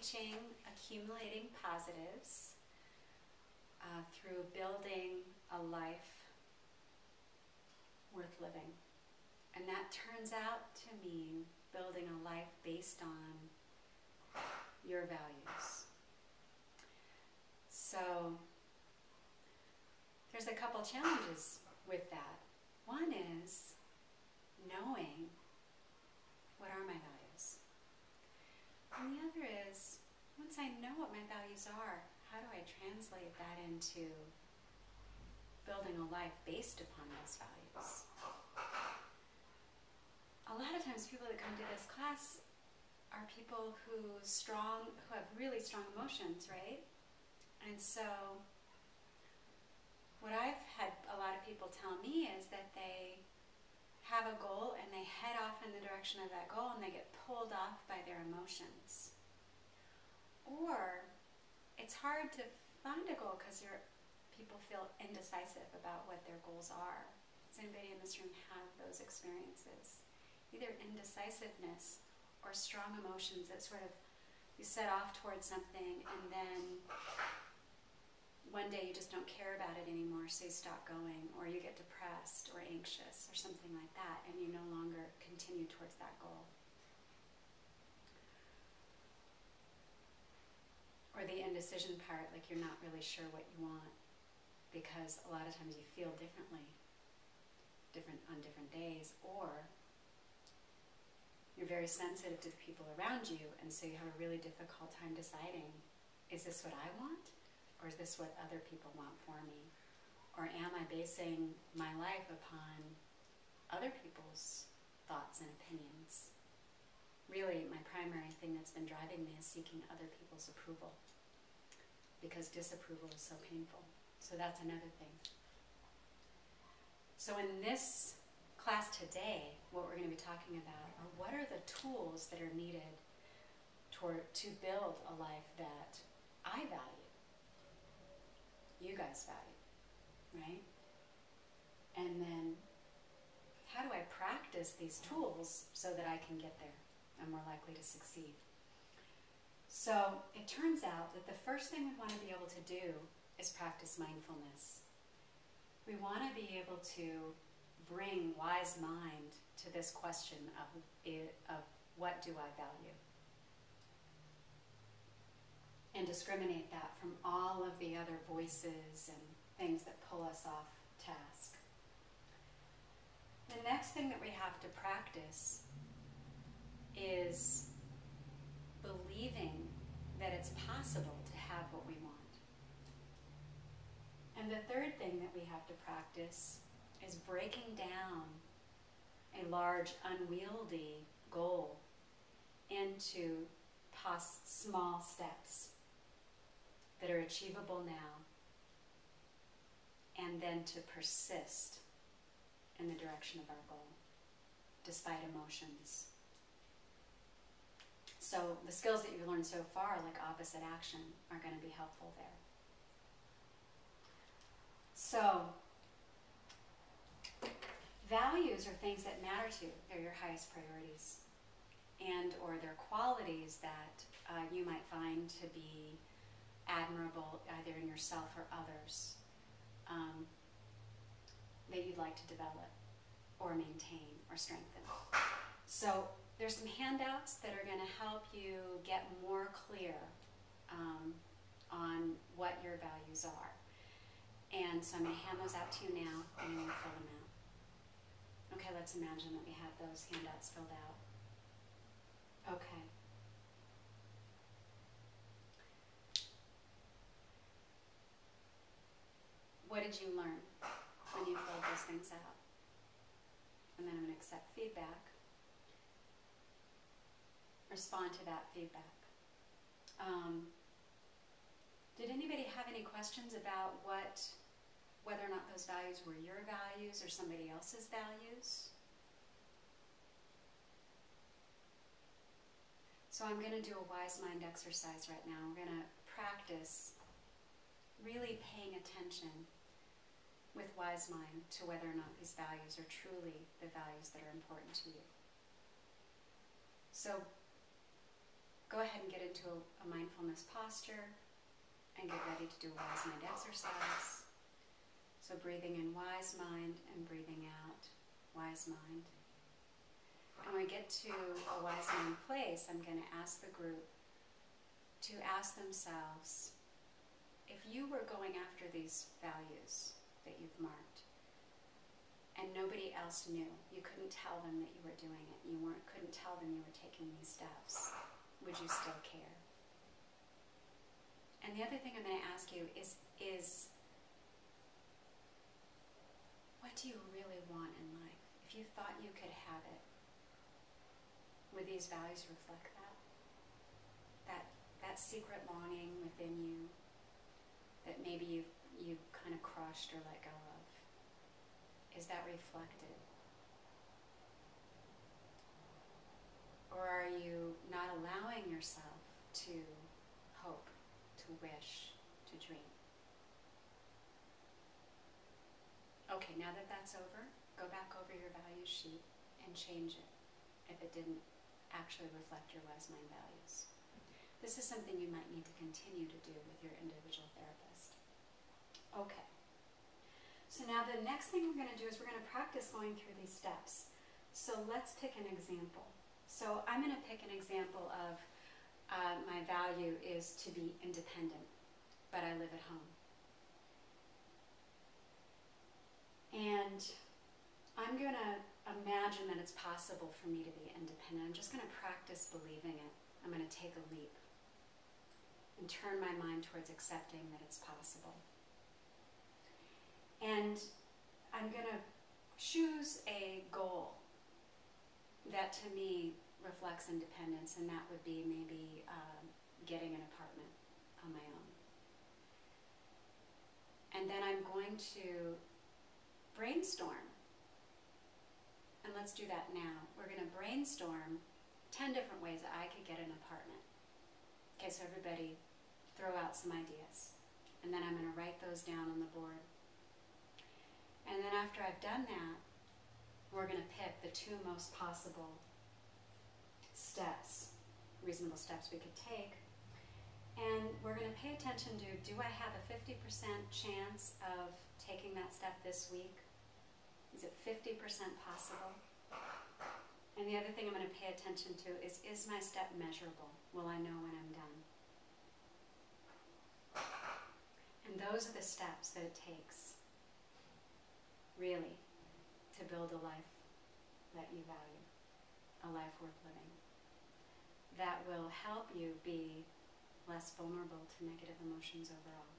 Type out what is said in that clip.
teaching accumulating positives through building a life worth living. And that turns out to mean building a life based on your values. So there's a couple challenges with that. One is knowing what are my values. And the other is, once I know what my values are, how do I translate that into building a life based upon those values? A lot of times people that come to this class are people who have really strong emotions, right? And so what I've had a lot of people tell me is that they have a goal and they head off in the direction of that goal and they get pulled off by their emotions. Or it's hard to find a goal because people feel indecisive about what their goals are. Does anybody in this room have those experiences? Either indecisiveness or strong emotions that sort of you set off towards something and then one day you just don't care about it anymore, so you stop going, or you get depressed or anxious or something like that, and you no longer continue towards that goal. Or the indecision part, like you're not really sure what you want, because a lot of times you feel differently, on different days, or you're very sensitive to the people around you, and so you have a really difficult time deciding, is this what I want? Or is this what other people want for me? Or am I basing my life upon other people's thoughts and opinions? Really, my primary thing that's been driving me is seeking other people's approval, because disapproval is so painful. So that's another thing. So in this class today, what we're going to be talking about are what are the tools that are needed to build a life that I value, you guys value, right? And then how do I practice these tools so that I can get there? I'm more likely to succeed. So it turns out that the first thing we want to be able to do is practice mindfulness. We want to be able to bring wise mind to this question of what do I value? And discriminate that from all of the other voices and things that pull us off task. The next thing that we have to practice is believing that it's possible to have what we want. And the third thing that we have to practice is breaking down a large, unwieldy goal into small steps that are achievable now, and then to persist in the direction of our goal, despite emotions. So the skills that you've learned so far, like opposite action, are going to be helpful there. So, values are things that matter to you. They're your highest priorities. And or they're qualities that you might find to be admirable either in yourself or others, that you'd like to develop or maintain or strengthen. So there's some handouts that are going to help you get more clear on what your values are. And so I'm going to hand those out to you now, and I'm going to fill them out. Okay, let's imagine that we have those handouts filled out. Okay. What did you learn when you filled those things out? And then I'm going to accept feedback. Respond to that feedback. Did anybody have any questions about whether or not those values were your values or somebody else's values? So I'm going to do a wise mind exercise right now. We're going to practice really paying attention with wise mind to whether or not these values are truly the values that are important to you. So go ahead and get into a mindfulness posture and get ready to do a wise mind exercise. So breathing in wise mind and breathing out wise mind. And when we get to a wise mind place, I'm going to ask the group to ask themselves, if you were going after these values that you've marked, and nobody else knew, you couldn't tell them that you were doing it, couldn't tell them you were taking these steps, would you still care? And the other thing I'm going to ask you is what do you really want in life? If you thought you could have it, would these values reflect that? That secret longing within you that maybe you've kind of crushed or let go of, is that reflected? Or are you not allowing yourself to hope, to wish, to dream? Okay, now that that's over, go back over your value sheet and change it if it didn't actually reflect your wise mind values. This is something you might need to continue to do with your individual therapist. Okay. So now the next thing we're going to do is we're going to practice going through these steps. So let's pick an example. So I'm going to pick an example of my value is to be independent, but I live at home. And I'm going to imagine that it's possible for me to be independent. I'm just going to practice believing it. I'm going to take a leap and turn my mind towards accepting that it's possible. And I'm going to choose a goal that to me reflects independence, and that would be maybe getting an apartment on my own. And then I'm going to brainstorm. And let's do that now. We're going to brainstorm 10 different ways that I could get an apartment. Okay, so everybody throw out some ideas. And then I'm going to write those down on the board. And then after I've done that, we're going to pick the 2 most possible steps, reasonable steps we could take. And we're going to pay attention to, do I have a 50% chance of taking that step this week? Is it 50% possible? And the other thing I'm going to pay attention to is my step measurable? Will I know when I'm done? And those are the steps that it takes, really, to build a life that you value, a life worth living, that will help you be less vulnerable to negative emotions overall.